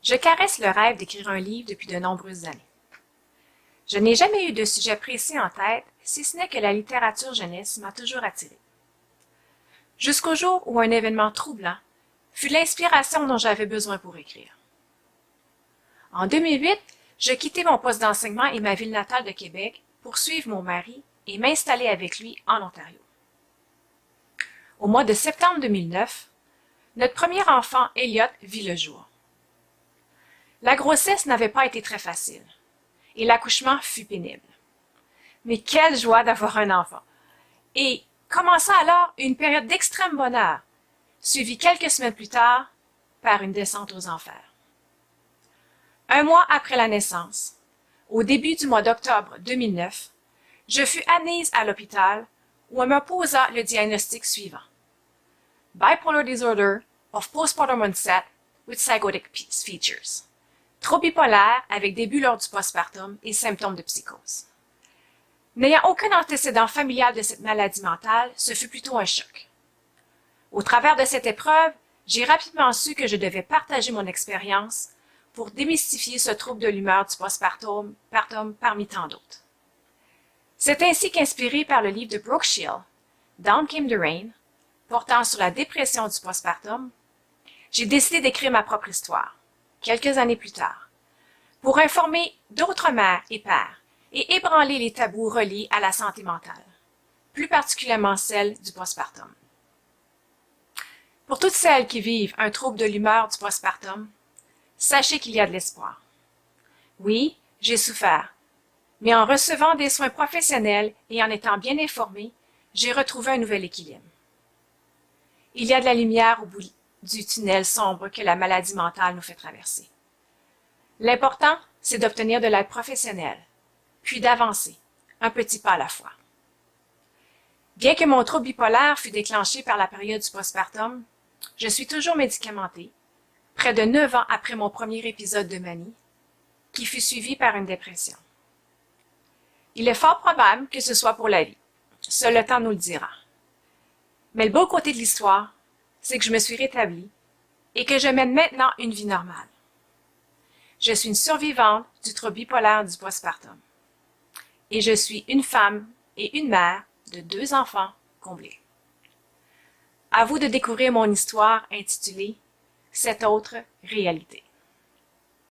Je caresse le rêve d'écrire un livre depuis de nombreuses années. Je n'ai jamais eu de sujet précis en tête, si ce n'est que la littérature jeunesse m'a toujours attirée. Jusqu'au jour où un événement troublant fut l'inspiration dont j'avais besoin pour écrire. En 2008, je quittai mon poste d'enseignement et ma ville natale de Québec pour suivre mon mari et m'installer avec lui en Ontario. Au mois de septembre 2009, notre premier enfant, Elliot, vit le jour. La grossesse n'avait pas été très facile et l'accouchement fut pénible. Mais quelle joie d'avoir un enfant! Et commença alors une période d'extrême bonheur, suivie quelques semaines plus tard par une descente aux enfers. Un mois après la naissance, au début du mois d'octobre 2009, je fus admise à l'hôpital où on me posa le diagnostic suivant. Bipolar disorder of postpartum onset with psychotic features. Trouble bipolaire avec début lors du postpartum et symptômes de psychose. N'ayant aucun antécédent familial de cette maladie mentale, ce fut plutôt un choc. Au travers de cette épreuve, j'ai rapidement su que je devais partager mon expérience pour démystifier ce trouble de l'humeur du postpartum parmi tant d'autres. C'est ainsi qu'inspiré par le livre de Brooke Shield, Down Came the Rain, portant sur la dépression du postpartum, j'ai décidé d'écrire ma propre histoire, quelques années plus tard, pour informer d'autres mères et pères et ébranler les tabous reliés à la santé mentale, plus particulièrement celle du postpartum. Pour toutes celles qui vivent un trouble de l'humeur du postpartum, sachez qu'il y a de l'espoir. Oui, j'ai souffert, mais en recevant des soins professionnels et en étant bien informée, j'ai retrouvé un nouvel équilibre. Il y a de la lumière au bout du tunnel sombre que la maladie mentale nous fait traverser. L'important, c'est d'obtenir de l'aide professionnelle, puis d'avancer, un petit pas à la fois. Bien que mon trouble bipolaire fût déclenché par la période du postpartum, je suis toujours médicamentée, près de 9 ans après mon premier épisode de manie, qui fut suivi par une dépression. Il est fort probable que ce soit pour la vie. Seul le temps nous le dira. Mais le beau côté de l'histoire, c'est que je me suis rétablie et que je mène maintenant une vie normale. Je suis une survivante du trouble bipolaire du postpartum. Et je suis une femme et une mère de 2 enfants comblés. À vous de découvrir mon histoire intitulée « Cette autre réalité ».